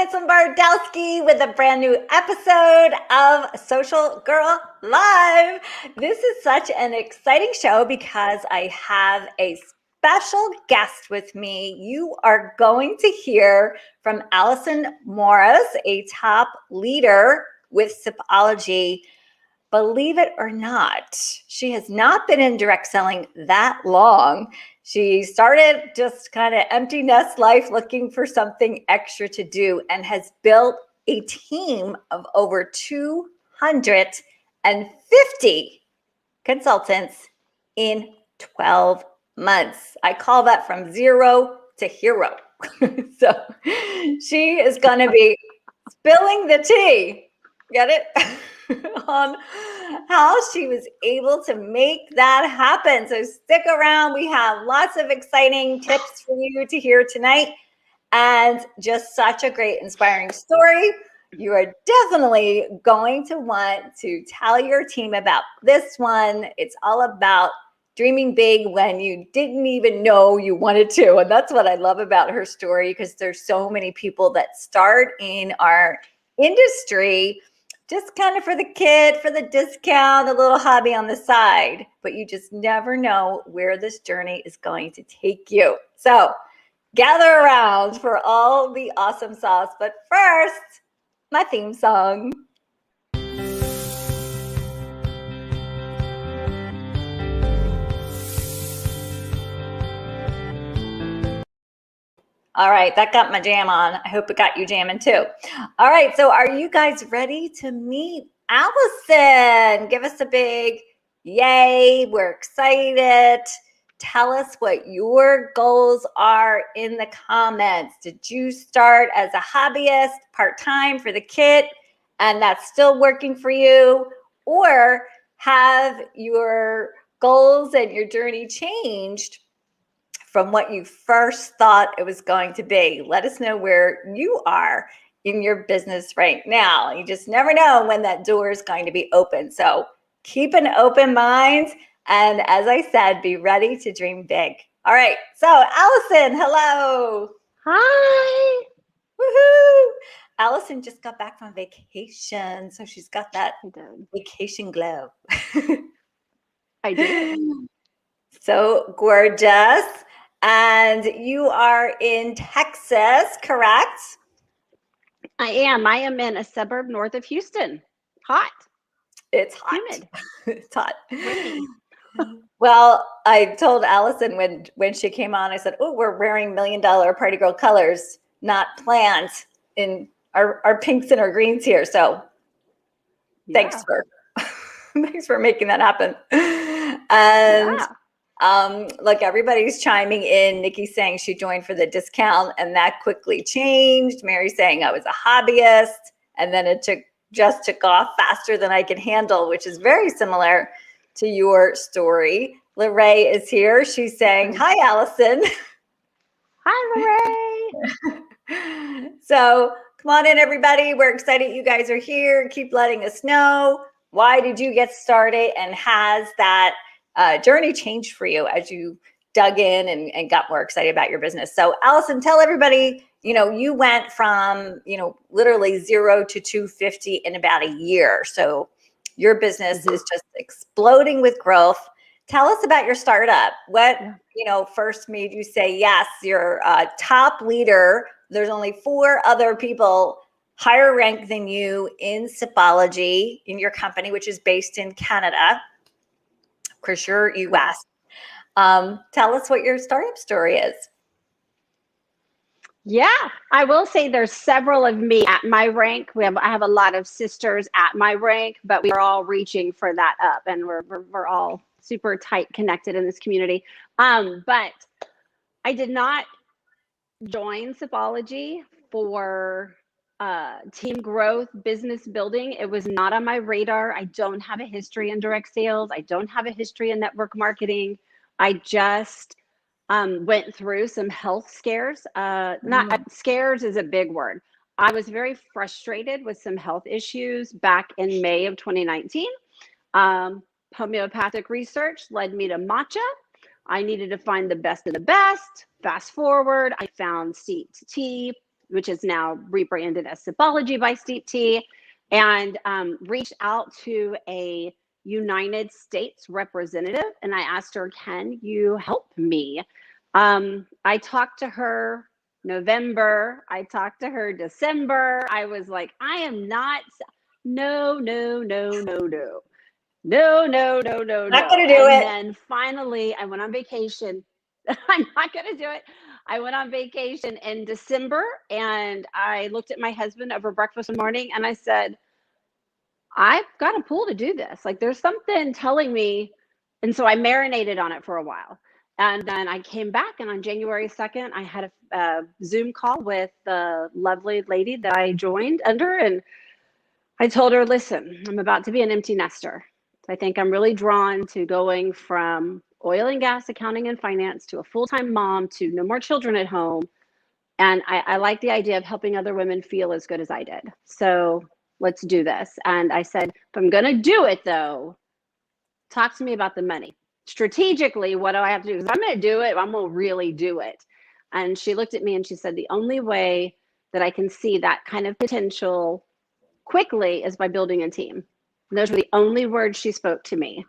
Allyson Bardowski with a brand new episode of Social Girl Live. This is such an exciting show because I have a special guest with me. You are going to hear from Allyson Morris, a top leader with Sipology. Believe it or not, she has not been in direct selling that long. She started just kind of empty nest life looking for something extra to do and has built a team of over 250 consultants in 12 months. I call that from zero to hero. So she is going to be spilling the tea. Get it? On how she was able to make that happen. So stick around. We have lots of exciting tips for you to hear tonight and just such a great inspiring story. You are definitely going to want to tell your team about this one. It's all about dreaming big when you didn't even know you wanted to. And that's what I love about her story, because there's so many people that start in our industry just kind of for the kid, for the discount, a little hobby on the side, but you just never know where this journey is going to take you. So gather around for all the awesome sauce. But first, my theme song. All right, that got my jam on. I hope it got you jamming too. All right, so are you guys ready to meet Allyson? Give us a big yay. We're excited. Tell us what your goals are in the comments. Did you start as a hobbyist, part-time for the kit, and that's still working for you? Or have your goals and your journey changed from what you first thought it was going to be? Let us know where you are in your business right now. You just never know when that door is going to be open. So keep an open mind. And as I said, be ready to dream big. All right. So Allyson, hello. Hi. Woohoo. Allyson just got back from vacation. So she's got that vacation glow. I did. So gorgeous. And you are in Texas, correct? I am. I am in a suburb north of Houston. Hot. It's hot. Humid. It's hot. Windy. Well, I told Allyson when she came on, I said, oh, we're wearing $1 Million Party Girl colors, not planned in our pinks and our greens here. So thanks for making that happen. And look, everybody's chiming in. Nikki's saying she joined for the discount and that quickly changed. Mary's saying I was a hobbyist and then it took off faster than I could handle, which is very similar to your story. Lorraine is here. She's saying, hi, Allyson. Hi, Lorraine. So come on in, everybody. We're excited you guys are here. Keep letting us know. Why did you get started, and has that journey changed for you as you dug in and got more excited about your business? So Allyson, tell everybody, you went from, literally 0 to 250 in about a year. So your business is just exploding with growth. Tell us about your startup. What, first made you say, yes, you're a top leader. There's only 4 other people higher ranked than you in Sipology in your company, which is based in Canada. Of course, you're US. Tell us what your startup story is. Yeah, I will say there's several of me at my rank. I have a lot of sisters at my rank, but we're all reaching for that up, and we're all super tight connected in this community. But I did not join Sipology for team growth, business building. It was not on my radar. I don't have a history in direct sales. I don't have a history in network marketing. I just went through some health scares. Scares is a big word. I was very frustrated with some health issues back in May of 2019. Homeopathic research led me to matcha. I needed to find the best of the best. Fast forward, I found tea, which is now rebranded as Sipology by Steep Tea, and reached out to a United States representative, and I asked her, can you help me? I talked to her November. I talked to her December. I was like, I am not, no, no, no, no, no. No, no, no, no, Not no. gonna do And it. then finally I went on vacation. I'm not gonna do it. I went on vacation in December, and I looked at my husband over breakfast one morning and I said, I've got a pull to do this. Like, there's something telling me. And so I marinated on it for a while. And then I came back, and on January 2nd, I had a Zoom call with the lovely lady that I joined under. And I told her, listen, I'm about to be an empty nester. I think I'm really drawn to going from oil and gas, accounting and finance, to a full-time mom, to no more children at home. And I like the idea of helping other women feel as good as I did. So let's do this. And I said, if I'm going to do it, though, talk to me about the money. Strategically, what do I have to do? Because I'm going to do it. I'm going to really do it. And she looked at me and she said, the only way that I can see that kind of potential quickly is by building a team. And those were the only words she spoke to me.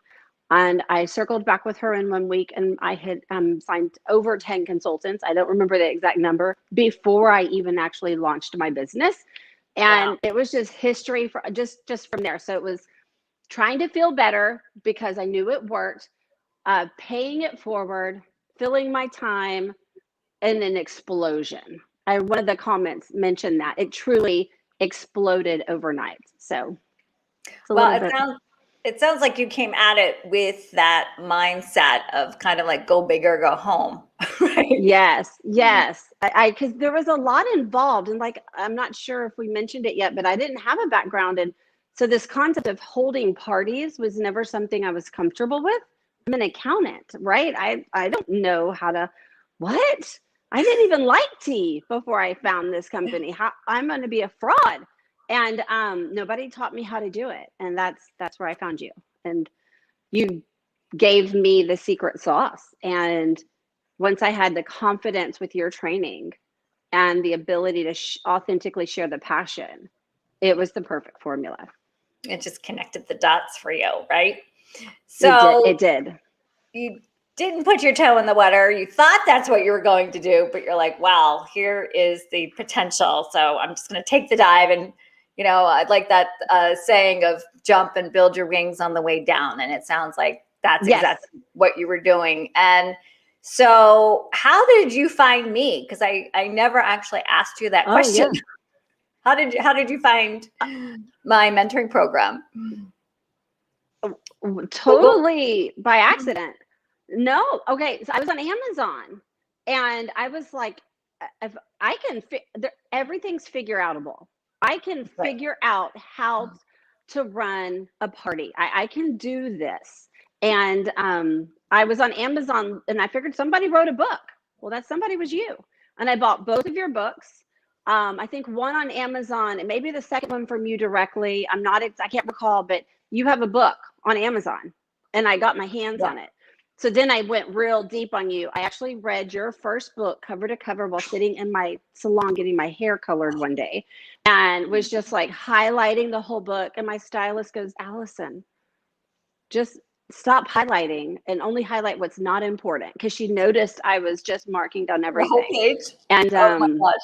And I circled back with her in 1 week, and I had signed over 10 consultants. I don't remember the exact number before I even actually launched my business. And It was just history for just from there. So it was trying to feel better because I knew it worked, paying it forward, filling my time, and an explosion. One of the comments mentioned that it truly exploded overnight. So it's a little bit. It sounds like you came at it with that mindset of kind of like go big or go home, right? Yes. Because there was a lot involved, and like, I'm not sure if we mentioned it yet, but I didn't have a background. And so this concept of holding parties was never something I was comfortable with. I'm an accountant, right? I don't know how to, what? I didn't even like tea before I found this company. I'm going to be a fraud. And nobody taught me how to do it. And that's where I found you. And you gave me the secret sauce. And once I had the confidence with your training and the ability to authentically share the passion, it was the perfect formula. It just connected the dots for you, right? So it did. You didn't put your toe in the water. You thought that's what you were going to do, but you're like, wow, here is the potential. So I'm just going to take the dive. And, I'd like that saying of jump and build your wings on the way down. And it sounds like that's exactly what you were doing. And so how did you find me? Because I never actually asked you that question. Yeah. How did you find my mentoring program? Totally by accident. No. Okay. So I was on Amazon, and I was like, if I can, everything's figure outable. I can figure out how to run a party. I can do this. And I was on Amazon, and I figured somebody wrote a book. Well, that somebody was you. And I bought both of your books. I think one on Amazon, and maybe the second one from you directly. I can't recall, but you have a book on Amazon, and I got my hands on it. So then I went real deep on you. I actually read your first book cover to cover while sitting in my salon getting my hair colored one day, and was just like highlighting the whole book. And my stylist goes, Allison, just stop highlighting and only highlight what's not important, because she noticed I was just marking down everything. The whole page? And oh my gosh.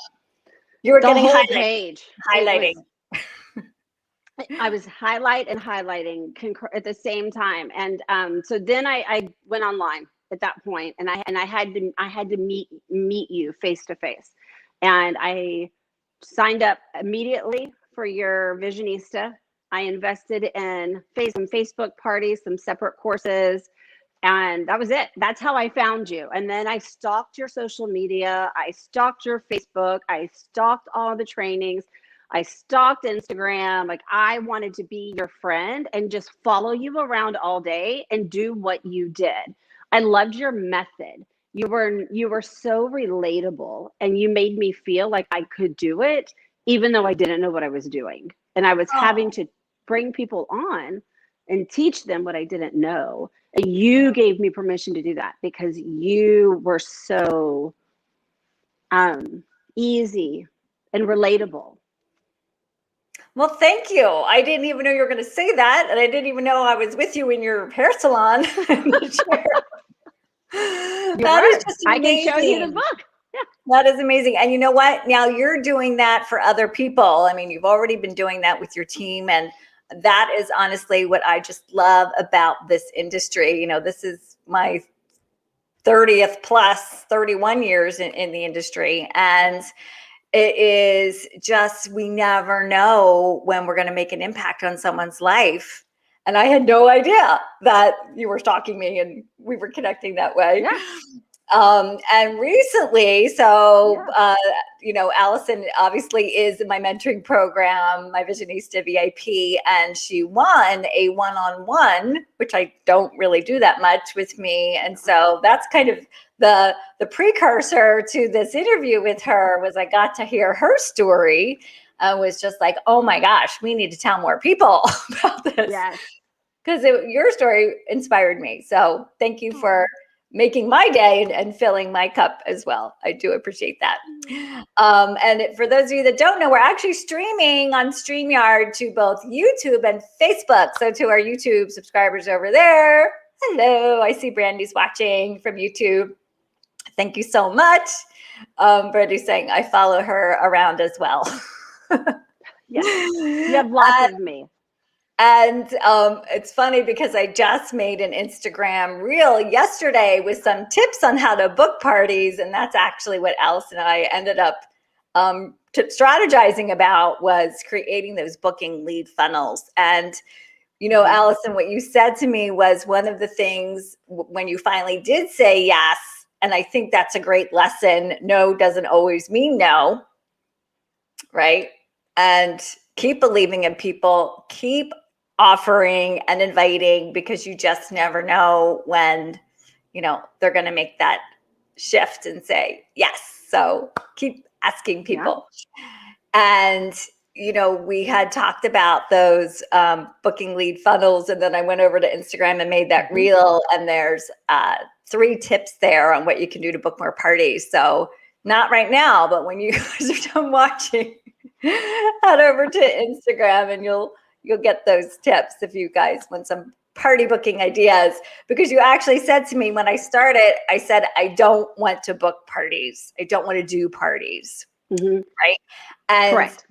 You were getting whole page highlighting. I was highlighting at the same time. And so then I went online at that point, and I had to meet you face to face. And I signed up immediately for your Visionista. I invested in some Facebook parties, some separate courses, and that was it. That's how I found you. And then I stalked your social media. I stalked your Facebook. I stalked all the trainings. I stalked Instagram. Like, I wanted to be your friend and just follow you around all day and do what you did. I loved your method. You were so relatable, and you made me feel like I could do it, even though I didn't know what I was doing. And I was having to bring people on and teach them what I didn't know. And you gave me permission to do that because you were so easy and relatable. Well, thank you. I didn't even know you were going to say that. And I didn't even know I was with you in your hair salon. That is just I can show you the amazing. book. Yeah. That is amazing. And you know what? Now you're doing that for other people. I mean, you've already been doing that with your team. And that is honestly what I just love about this industry. You know, this is my 30th plus 31 years in the industry. And it is just, we never know when we're going to make an impact on someone's life. And I had no idea that you were stalking me and we were connecting that way. Yeah. And recently, you know, Allison obviously is in my mentoring program, my Visionista VIP, and she won a one-on-one, which I don't really do that much with me. And so that's kind of the precursor to this interview with her. Was I got to hear her story. I was just like, oh my gosh, we need to tell more people about this. Yes. Because your story inspired me. So thank you for making my day and filling my cup as well. I do appreciate that. And for those of you that don't know, we're actually streaming on StreamYard to both YouTube and Facebook. So to our YouTube subscribers over there, hello, I see Brandy's watching from YouTube. Thank you so much. Brandy's saying I follow her around as well. Yes, you have lots of me. And it's funny because I just made an Instagram reel yesterday with some tips on how to book parties. And that's actually what Allison and I ended up strategizing about, was creating those booking lead funnels. And, you know, Allison, what you said to me was one of the things when you finally did say yes, and I think that's a great lesson. No doesn't always mean no, right? And keep believing in people, keep offering and inviting, because you just never know when, you know, they're going to make that shift and say yes. So keep asking people. Yeah. And, you know, we had talked about those booking lead funnels, and then I went over to Instagram and made that reel, and there's 3 tips there on what you can do to book more parties. So not right now, but when you guys are done watching, head over to Instagram and you'll get those tips if you guys want some party booking ideas. Because you actually said to me when I started, I said, I don't want to book parties. I don't want to do parties. Right. And correct.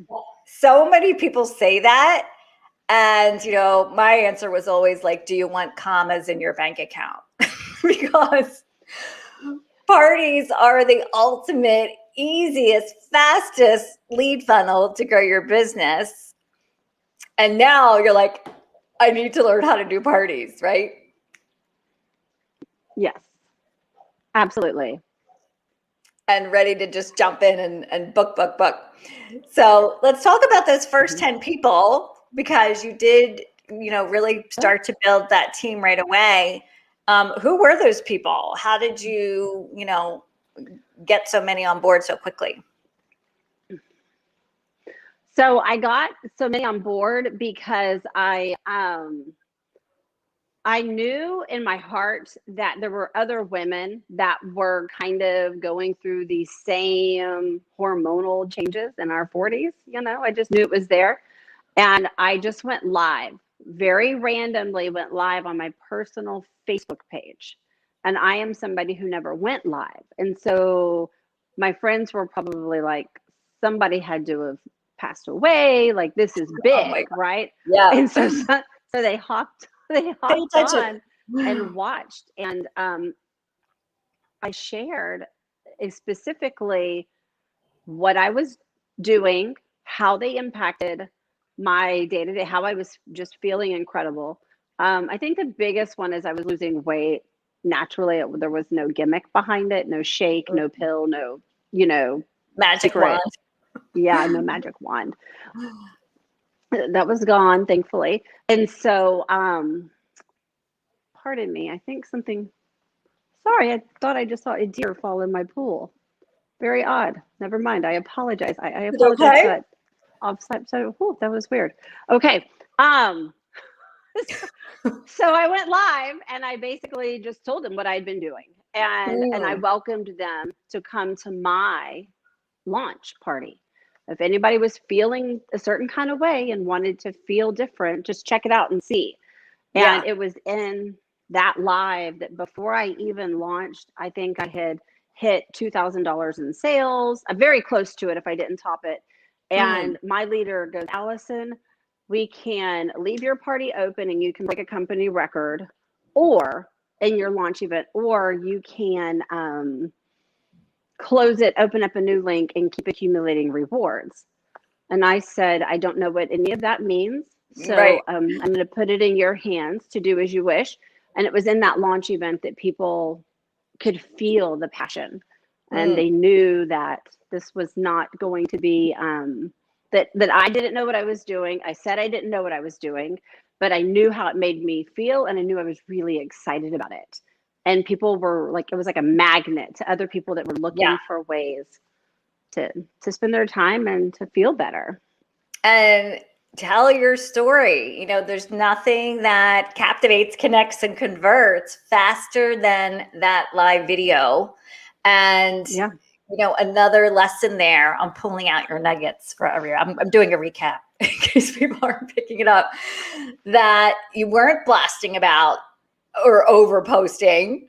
So many people say that. And, you know, my answer was always like, do you want commas in your bank account? Because parties are the ultimate, easiest, fastest lead funnel to grow your business. And now you're like, I need to learn how to do parties, right? Yes, absolutely. And ready to just jump in and book. So let's talk about those first 10 people, because you did, you know, really start to build that team right away. Who were those people? How did you, you know, get so many on board so quickly? So I got so many on board because I knew in my heart that there were other women that were kind of going through these same hormonal changes in our 40s. You know, I just knew it was there. And I just went live, very randomly went live on my personal Facebook page. And I am somebody who never went live. And so my friends were probably like, somebody had to have passed away, like this is big, right? Yeah. And so they hopped on and watched, and I shared specifically what I was doing, how they impacted my day-to-day, how I was just feeling incredible. I think the biggest one is I was losing weight naturally. There was no gimmick behind it, no shake, no pill, no, you know, magic wand. Yeah, no magic wand. That was gone, thankfully. And so, pardon me, I think something, sorry, I thought I just saw a deer fall in my pool. Very odd. Never mind. I apologize. I apologize for that offside. So, that was weird. Okay. So I went live and I basically just told them what I'd been doing. And I welcomed them to come to my launch party. If anybody was feeling a certain kind of way and wanted to feel different, just check it out and see. Yeah. And it was in that live that before I even launched, I think I had hit $2,000 in sales. I'm very close to it if I didn't top it. And my leader goes, Allison, we can leave your party open and you can break a company record, or in your launch event, or you can close it, open up a new link, and keep accumulating rewards. And I said, I don't know what any of that means. So Right. I'm going to put it in your hands to do as you wish. And it was in that launch event that people could feel the passion. And they knew that this was not going to be, that I didn't know what I was doing. I said I didn't know what I was doing, but I knew how it made me feel. And I knew I was really excited about it. And people were like, it was like a magnet to other people that were looking for ways to spend their time and to feel better. And tell your story. You know, there's nothing that captivates, connects, and converts faster than that live video. And, you know, another lesson there, I'm pulling out your nuggets for I'm doing a recap in case people aren't picking it up, that you weren't blasting about or over posting,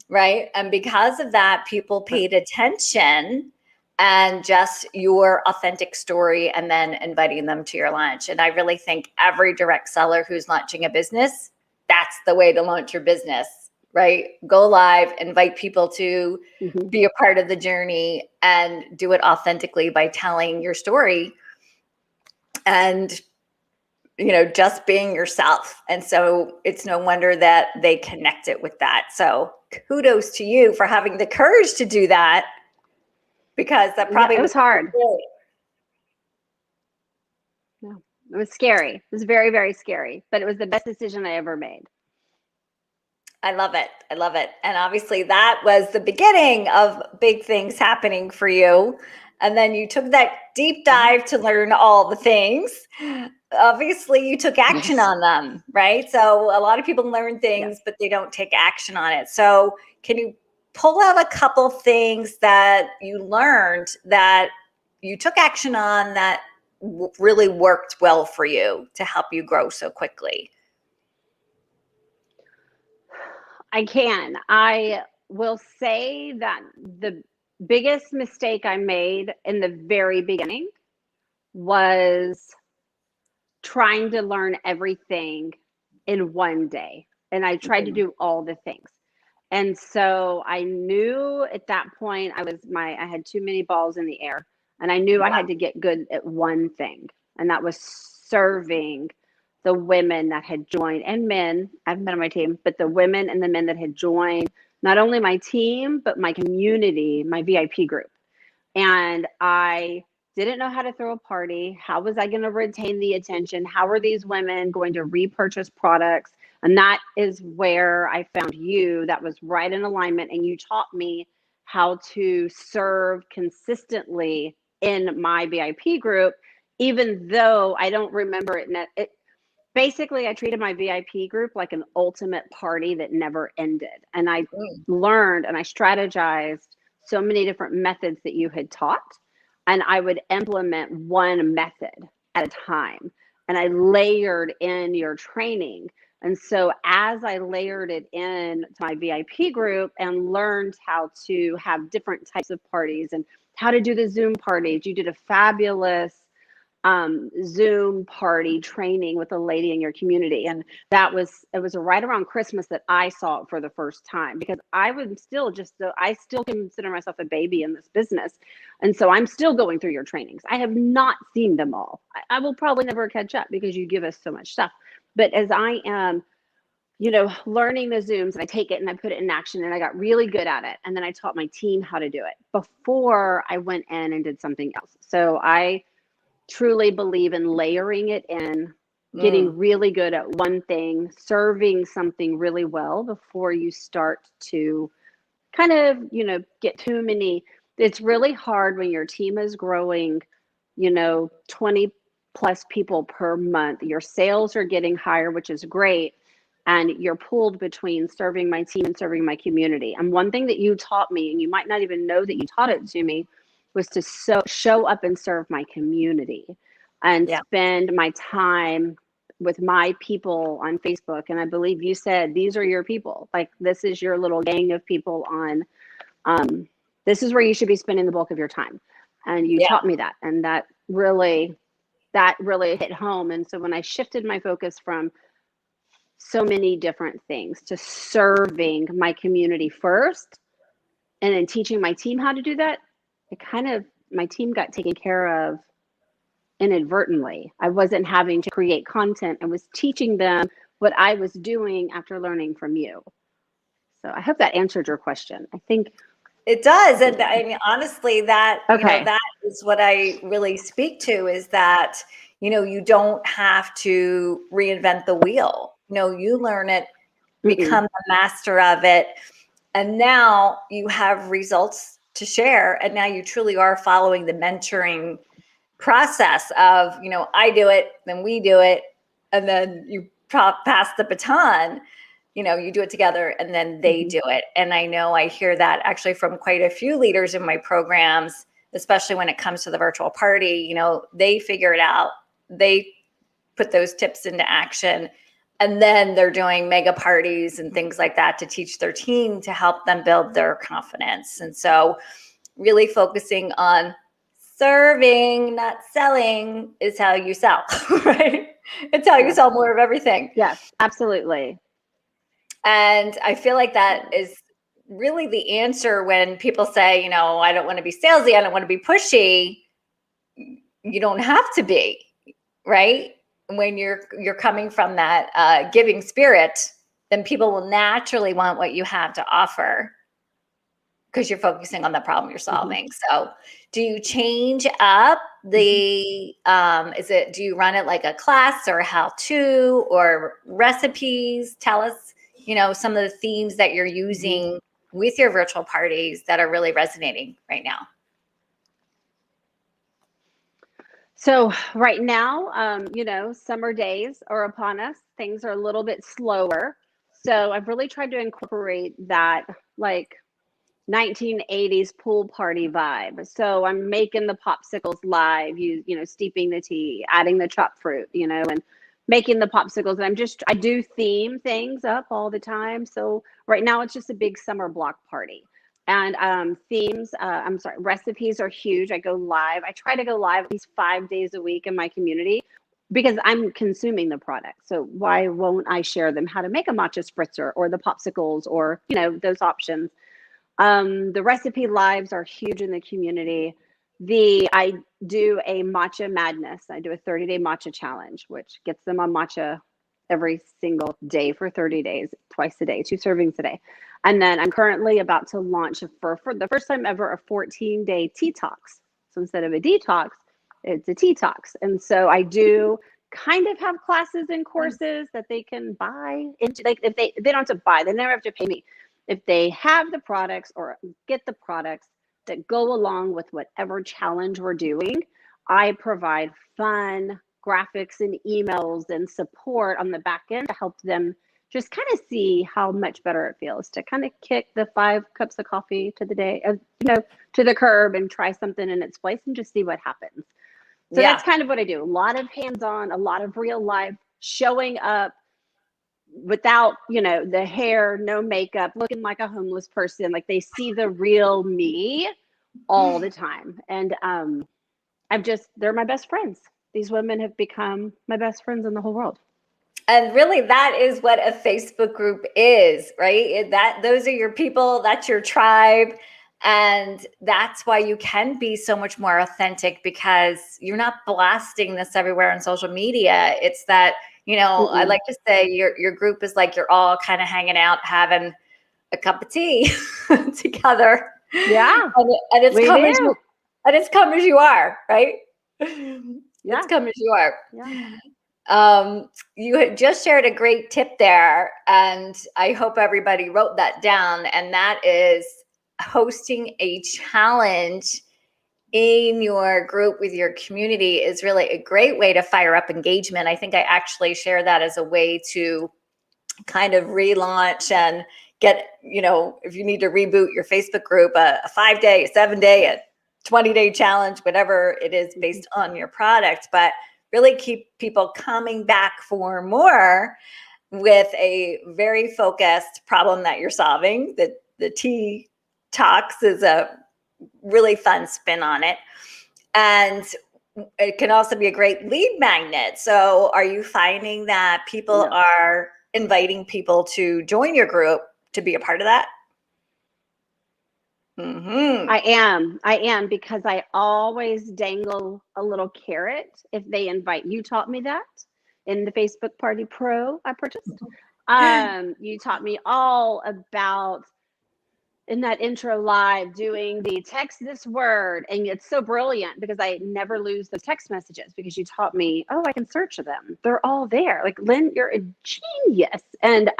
right? And because of that, people paid attention, and just your authentic story, and then inviting them to your launch. And I really think every direct seller who's launching a business, that's the way to launch your business, right? Go live, invite people to be a part of the journey, and do it authentically by telling your story and, you know, just being yourself. And so it's no wonder that they connect it with that. So kudos to you for having the courage to do that, because that probably it was hard. Scary. No, it was scary. It was very, very scary, but it was the best decision I ever made. I love it. I love it. And obviously that was the beginning of big things happening for you. And then you took that deep dive to learn all the things. Obviously you took action on them, right? So a lot of people learn things, but they don't take action on it. So can you pull out a couple things that you learned that you took action on that really worked well for you to help you grow so quickly? I can. I will say that the biggest mistake I made in the very beginning was trying to learn everything in one day. And I tried to do all the things. And so I knew at that point I had too many balls in the air, and I knew I had to get good at one thing, and that was serving the women that had joined, and men. I've been on my team, but the women and the men that had joined not only my team, but my community, my VIP group. And I didn't know how to throw a party. How was I going to retain the attention? How are these women going to repurchase products? And that is where I found you. That was right in alignment. And you taught me how to serve consistently in my VIP group, even though I don't remember it. Basically, I treated my VIP group like an ultimate party that never ended. And I learned and I strategized so many different methods that you had taught. And I would implement one method at a time. And I layered in your training. And so as I layered it in to my VIP group and learned how to have different types of parties and how to do the Zoom parties, you did a fabulous Zoom party training with a lady in your community. And it was right around Christmas that I saw it for the first time, because I still consider myself a baby in this business. And so I'm still going through your trainings. I have not seen them all. I will probably never catch up because you give us so much stuff. But as I am, learning the Zooms, and I take it and I put it in action, and I got really good at it. And then I taught my team how to do it before I went in and did something else. So I truly believe in layering it in, getting really good at one thing, serving something really well before you start to kind of, get too many. It's really hard when your team is growing, 20 plus people per month. Your sales are getting higher, which is great. And you're pulled between serving my team and serving my community. And one thing that you taught me, and you might not even know that you taught it to me, was to show up and serve my community and Yeah. spend my time with my people on Facebook. And I believe you said, these are your people. Like, this is your little gang of people on, this is where you should be spending the bulk of your time. And you Yeah. taught me that. And that really hit home. And so when I shifted my focus from so many different things to serving my community first, and then teaching my team how to do that, my team got taken care of inadvertently. I wasn't having to create content. I was teaching them what I was doing after learning from you. So I hope that answered your question. I think it does. And I mean, honestly, that, okay. that is what I really speak to, is that, you don't have to reinvent the wheel. You learn it, become a master of it. And now you have results to share. And now you truly are following the mentoring process of, I do it, then we do it, and then you pass the baton. You do it together, and then they do it. And I know I hear that actually from quite a few leaders in my programs, especially when it comes to the virtual party. They figure it out, they put those tips into action, and then they're doing mega parties and things like that to teach their team, to help them build their confidence. And so really focusing on serving, not selling, is how you sell, right? It's how you sell more of everything. Yes, absolutely. And I feel like that is really the answer when people say, I don't want to be salesy, I don't want to be pushy. You don't have to be, right? When you're coming from that giving spirit, then people will naturally want what you have to offer, because you're focusing on the problem you're solving. So do you change up the, do you run it like a class or a how-to or recipes? Tell us, some of the themes that you're using with your virtual parties that are really resonating right now. So right now, summer days are upon us. Things are a little bit slower. So I've really tried to incorporate that, like, 1980s pool party vibe. So I'm making the popsicles live, steeping the tea, adding the chopped fruit, and making the popsicles. And I do theme things up all the time. So right now it's just a big summer block party. And recipes are huge. I go live. I try to go live at least 5 days a week in my community, because I'm consuming the product. So why won't I share them, how to make a matcha spritzer or the popsicles, or, those options. The recipe lives are huge in the community. I do a matcha madness. I do a 30-day matcha challenge, which gets them on matcha every single day for 30 days, twice a day, 2 servings a day. And then I'm currently about to launch for the first time ever, a 14-day tea talks. So instead of a detox, it's a tea talks. And so I do kind of have classes and courses that they can buy into. Like, if they don't have to buy, they never have to pay me. If they have the products or get the products that go along with whatever challenge we're doing, I provide fun graphics and emails and support on the back end to help them just kind of see how much better it feels to kind of kick the 5 cups of coffee to the curb and try something in its place and just see what happens. So that's kind of what I do. A lot of hands-on, a lot of real life, showing up without, the hair, no makeup, looking like a homeless person. Like, they see the real me all the time. And they're my best friends. These women have become my best friends in the whole world. And really, that is what a Facebook group is, right? Those are your people, that's your tribe. And that's why you can be so much more authentic, because you're not blasting this everywhere on social media. It's that, I like to say your group is like you're all kind of hanging out, having a cup of tea together. Yeah. And it's come as you are, right? Yeah. It's come as you are. Yeah. You had just shared a great tip there, and I hope everybody wrote that down. And that is hosting a challenge in your group with your community is really a great way to fire up engagement. I think I actually share that as a way to kind of relaunch and get, if you need to reboot your Facebook group, a 5-day, a 7-day, a 20-day challenge, whatever it is based on your product, but really keep people coming back for more with a very focused problem that you're solving. The tea talks is a really fun spin on it. And it can also be a great lead magnet. So are you finding that people are inviting people to join your group to be a part of that? Mm-hmm. I am, because I always dangle a little carrot if they invite. You taught me that in the Facebook Party Pro I purchased. You taught me all about, in that intro live, doing the text this word, and it's so brilliant because I never lose those text messages, because you taught me, oh, I can search them. They're all there. Like, Lynn, you're a genius. And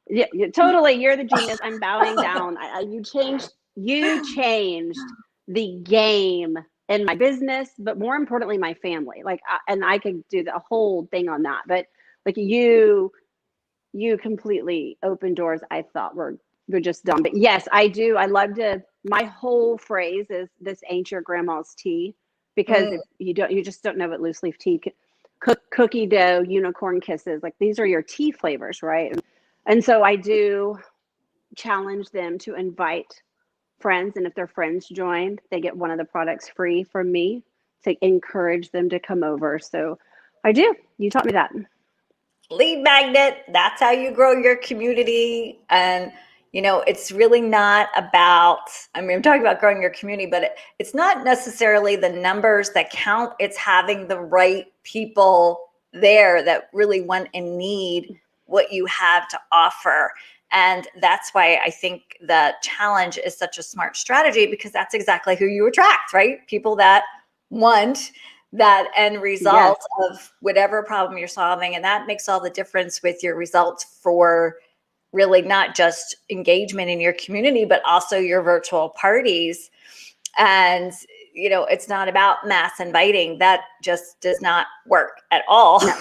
yeah, totally, you're the genius. I'm bowing down. You changed the game in my business, but more importantly, my family. Like, and I could do the whole thing on that, but like you completely opened doors I thought were just dumb. But yes, I do. I love to. My whole phrase is, "This ain't your grandma's tea," because if you just don't know what loose leaf tea, cookie dough, unicorn kisses, like these are your tea flavors, right? And so I do challenge them to invite friends, and if their friends join, they get one of the products free from me to encourage them to come over. So I do. You taught me that. Lead magnet, that's how you grow your community. And it's really not about, I'm talking about growing your community, but it's not necessarily the numbers that count. It's having the right people there that really want and need what you have to offer. And that's why I think the challenge is such a smart strategy, because that's exactly who you attract, right? People that want that end result of whatever problem you're solving. And that makes all the difference with your results for really not just engagement in your community, but also your virtual parties. And, it's not about mass inviting. That just does not work at all. No.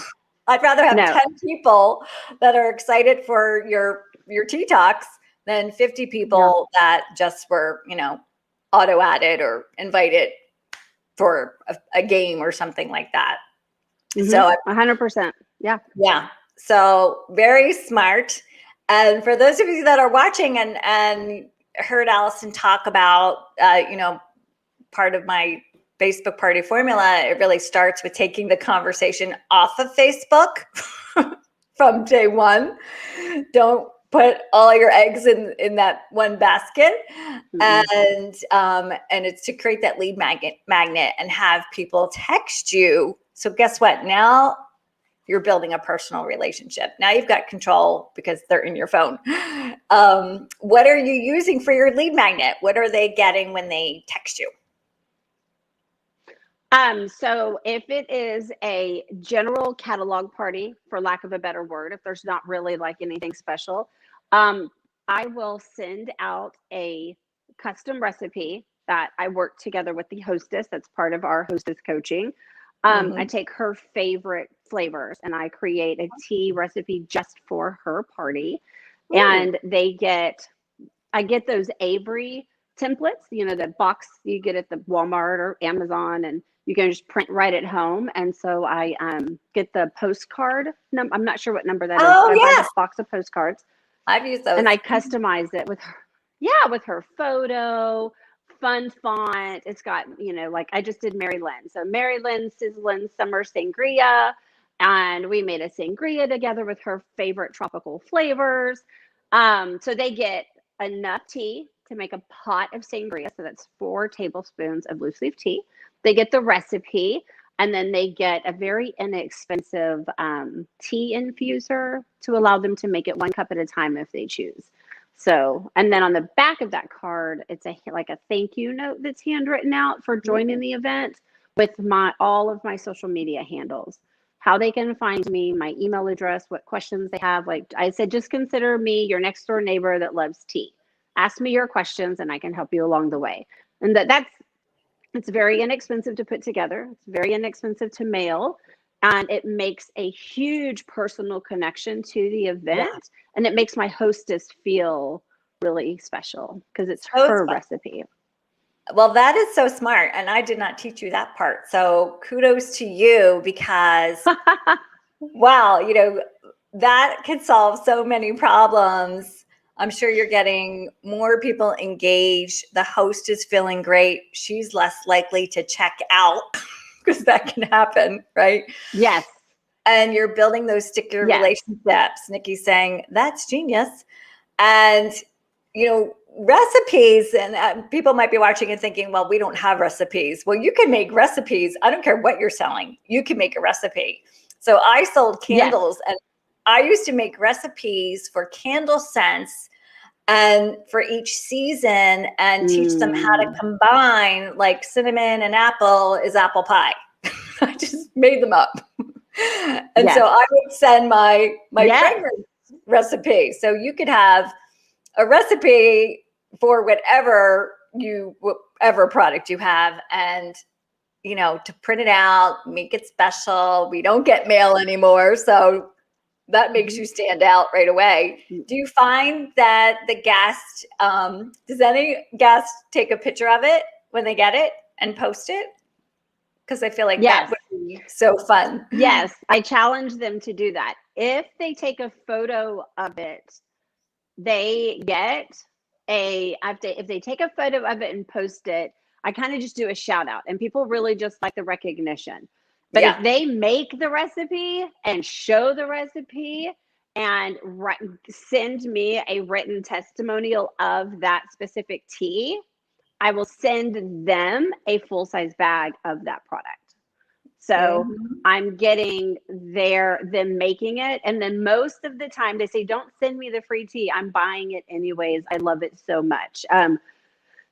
I'd rather have 10 people that are excited for your tea talks than 50 people that just were, auto added or invited for a game or something like that. Mm-hmm. So 100%. Yeah. Yeah. So very smart. And for those of you that are watching and heard Allison talk about, part of my Facebook party formula, it really starts with taking the conversation off of Facebook from day one. Don't put all your eggs in that one basket. Mm-hmm. And it's to create that lead magnet and have people text you. So guess what? Now you're building a personal relationship. Now you've got control because they're in your phone. What are you using for your lead magnet? What are they getting when they text you? So if it is a general catalog party, for lack of a better word, if there's not really like anything special, I will send out a custom recipe that I work together with the hostess. That's part of our hostess coaching. I take her favorite flavors and I create a tea recipe just for her party. Ooh. And I get those Avery templates, the box you get at the Walmart or Amazon, and you can just print right at home. And so I get the postcard. I'm not sure what number that is. But I buy this box of postcards. I've used those. And I customize it with her. Yeah, with her photo, fun font. It's got, like I just did Mary Lynn. So Mary Lynn Sizzlin' Summer Sangria. And we made a sangria together with her favorite tropical flavors. So they get enough tea to make a pot of sangria. So that's 4 tablespoons of loose leaf tea. They get the recipe, and then they get a very inexpensive tea infuser to allow them to make it 1 cup at a time if they choose. So, and then on the back of that card, it's like a thank you note that's handwritten out for joining the event with all of my social media handles, how they can find me, my email address, what questions they have. Like I said, just consider me your next door neighbor that loves tea. Ask me your questions and I can help you along the way. And it's very inexpensive to put together. It's very inexpensive to mail. And it makes a huge personal connection to the event. Yeah. And it makes my hostess feel really special because it's her recipe. Well, that is so smart. And I did not teach you that part. So kudos to you because, wow, that could solve so many problems. I'm sure you're getting more people engaged. The host is feeling great. She's less likely to check out because that can happen, right? Yes. And you're building those stickier relationships. Nikki's saying, that's genius. And, recipes, and people might be watching and thinking, well, we don't have recipes. Well, you can make recipes. I don't care what you're selling. You can make a recipe. So I sold candles, and I used to make recipes for candle scents and for each season and teach them how to combine, like cinnamon and apple is apple pie. I just made them up. And so I would send my fragrance recipe. So you could have a recipe for whatever product you have, and to print it out, make it special. We don't get mail anymore, so that makes you stand out right away. Do you find that the guest, does any guest take a picture of it when they get it and post it? Because I feel like that would be so fun. Yes, I challenge them to do that. If they take a photo of it, they get if they take a photo of it and post it, I kind of just do a shout out, and people really just like the recognition. But if they make the recipe and show the recipe and send me a written testimonial of that specific tea, I will send them a full-size bag of that product. So I'm getting them making it. And then most of the time they say, don't send me the free tea. I'm buying it anyways. I love it so much.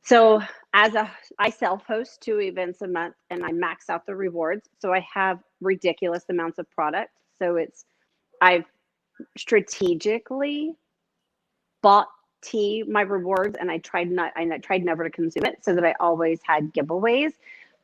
So I self-host 2 events a month, and I max out the rewards. So I have ridiculous amounts of product. So I've strategically bought tea, my rewards, and I tried never to consume it so that I always had giveaways.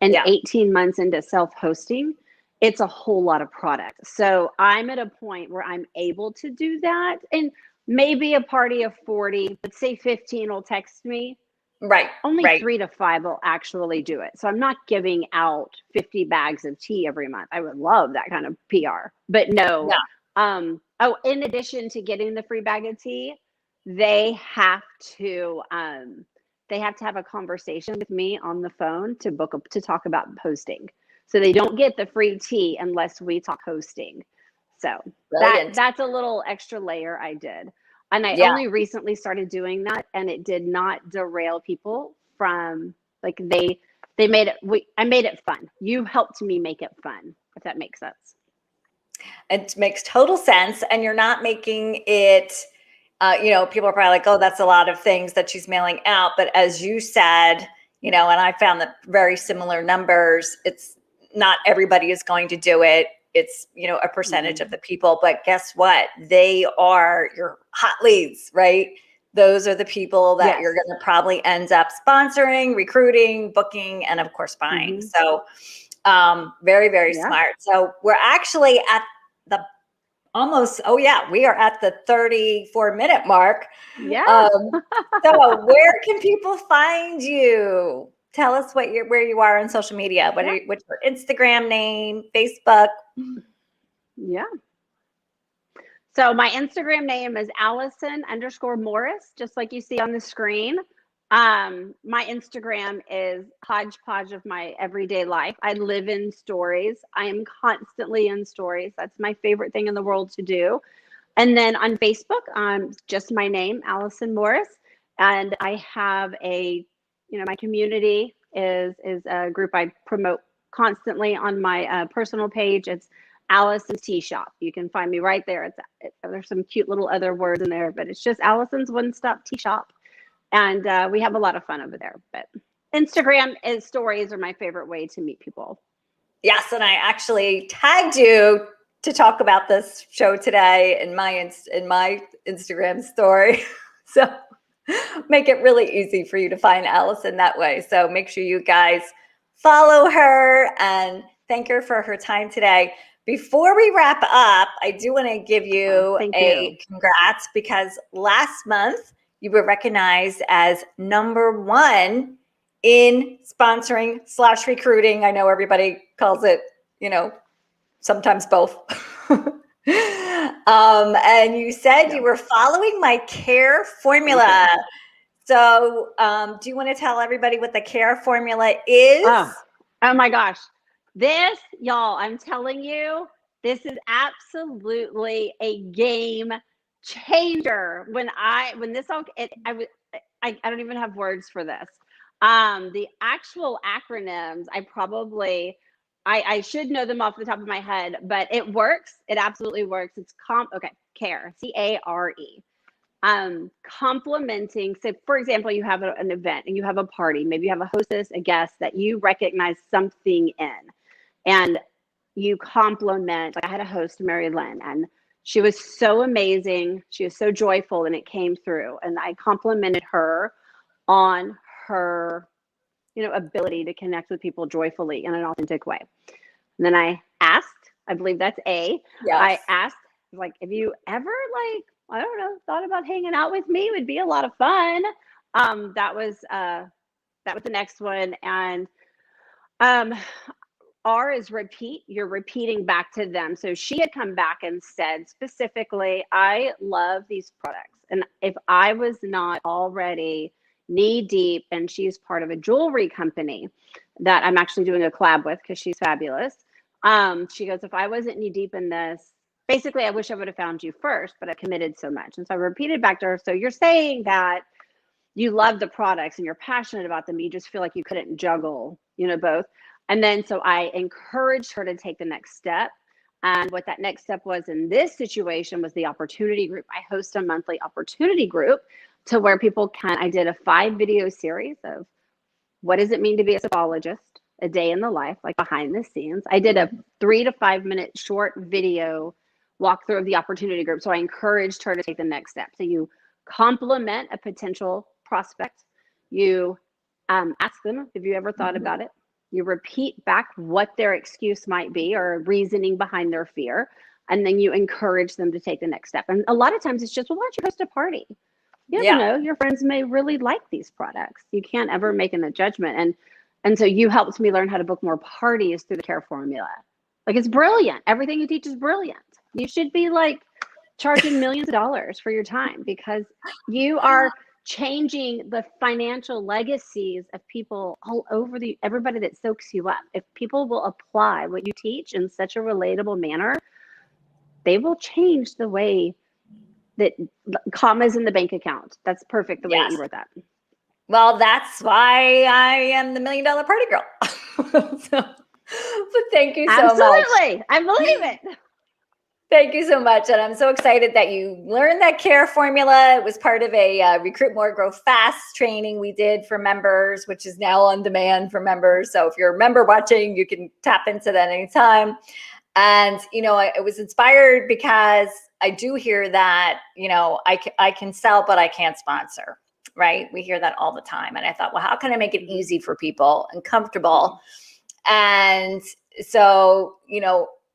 And 18 months into self-hosting, it's a whole lot of product. So I'm at a point where I'm able to do that. And maybe a party of 40, let's say 15 will text me. Right. Only 3 to 5 will actually do it. So I'm not giving out 50 bags of tea every month. I would love that kind of PR, but no. In addition to getting the free bag of tea, they have to have a conversation with me on the phone to talk about hosting. So they don't get the free tea unless we talk hosting. So that's a little extra layer I did. And I only recently started doing that, and it did not derail people from I made it fun. You helped me make it fun, if that makes sense. It makes total sense. And you're not making it, people are probably like, oh, that's a lot of things that she's mailing out. But as you said, and I found that very similar numbers, it's not everybody is going to do it. It's, a percentage of the people, but guess what? They are your hot leads, right? Those are the people that you're going to probably end up sponsoring, recruiting, booking, and of course buying. So very, very smart. So we're actually at the we are at the 34-minute mark. Yeah. So where can people find you? Tell us where you are on social media. What's your Instagram name, Facebook? Yeah. So my Instagram name is Allison_Morris, just like you see on the screen. My Instagram is hodgepodge of my everyday life. I live in stories. I am constantly in stories. That's my favorite thing in the world to do. And then on Facebook, just my name, Allison Morris. And I have my community is a group I promote constantly on my personal page. It's Allison's Tea Shop. You can find me right there. There's some cute little other words in there, but it's just Allison's One-Stop Tea Shop. And we have a lot of fun over there. But Instagram stories are my favorite way to meet people. Yes, and I actually tagged you to talk about this show today in my Instagram story. So make it really easy for you to find Allison that way. So make sure you guys follow her and thank her for her time today. Before we wrap up, I do want to give you congrats, because last month you were recognized as #1 in sponsoring / recruiting. I know everybody calls it, sometimes both. And you said you were following my care formula. So do you want to tell everybody what the care formula is? Oh my gosh. This, y'all, I'm telling you, this is absolutely a game changer. When this all, I don't even have words for this. The actual acronyms, I should know them off the top of my head, but it works. It absolutely works. It's CARE, CARE. Complimenting. So for example, you have an event and you have a party, maybe you have a hostess, a guest that you recognize something in, and you compliment. Like I had a host, Mary Lynn, and she was so amazing. She was so joyful, and it came through. And I complimented her on her, ability to connect with people joyfully in an authentic way. And then I asked, I believe that's A. Yes. I asked, like, if you ever, like, I don't know, thought about hanging out with me, it would be a lot of fun. That was the next one. And R is repeat. You're repeating back to them. So she had come back and said specifically, I love these products. And if I was not already knee deep, and she's part of a jewelry company that I'm actually doing a collab with because she's fabulous. She goes, if I wasn't knee deep in this, basically, I wish I would have found you first, but I committed so much. And so I repeated back to her. So you're saying that you love the products and you're passionate about them. You just feel like you couldn't juggle, both. And then so I encouraged her to take the next step. And what that next step was in this situation was the opportunity group. I host a monthly opportunity group to where people I did a 5-video series of what does it mean to be a sipologist, a day in the life, like behind the scenes. I did a 3 to 5 minute short video walkthrough of the opportunity group. So I encouraged her to take the next step. So you compliment a potential prospect. You ask them, have you ever thought about it? You repeat back what their excuse might be or reasoning behind their fear. And then you encourage them to take the next step. And a lot of times it's just, well, why don't you host a party? You never know, your friends may really like these products. You can't ever make a judgment. And so you helped me learn how to book more parties through the care formula. Like, it's brilliant. Everything you teach is brilliant. You should be like charging millions of dollars for your time, because you are changing the financial legacies of people all over everybody that soaks you up. If people will apply what you teach in such a relatable manner, they will change the way that commas in the bank account. That's perfect the way you wrote that. Well, that's why I am the $1 Million Party Girl. But thank you so much. Absolutely. I believe it. Thank you so much. And I'm so excited that you learned that care formula. It was part of a Recruit More, Grow Fast training we did for members, which is now on demand for members. So if you're a member watching, you can tap into that anytime. And, I was inspired because I do hear that, I can sell, but I can't sponsor, right? We hear that all the time. And I thought, well, how can I make it easy for people and comfortable? And so,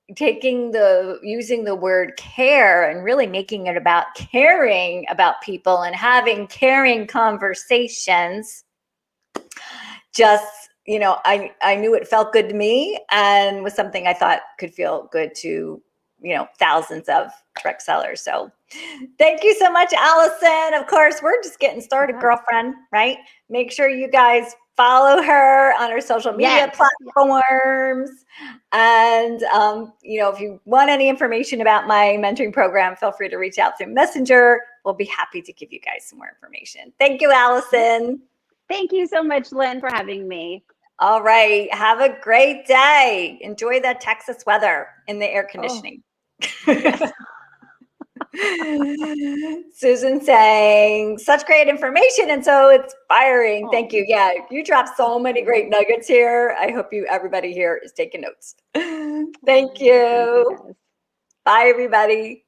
using the word care and really making it about caring about people and having caring conversations, just, I knew it felt good to me and was something I thought could feel good to, thousands of direct sellers. So thank you so much, Allison. Of course, we're just getting started, girlfriend, right? Make sure you guys follow her on her social media platforms. And, if you want any information about my mentoring program, feel free to reach out through Messenger. We'll be happy to give you guys some more information. Thank you, Allison. Thank you so much, Lynn, for having me. All right. Have a great day. Enjoy that Texas weather in the air conditioning. Yes. Susan saying, such great information and so inspiring. Thank you. Yeah, you dropped so many great nuggets here. I hope everybody here is taking notes. Thank you. Bye, everybody.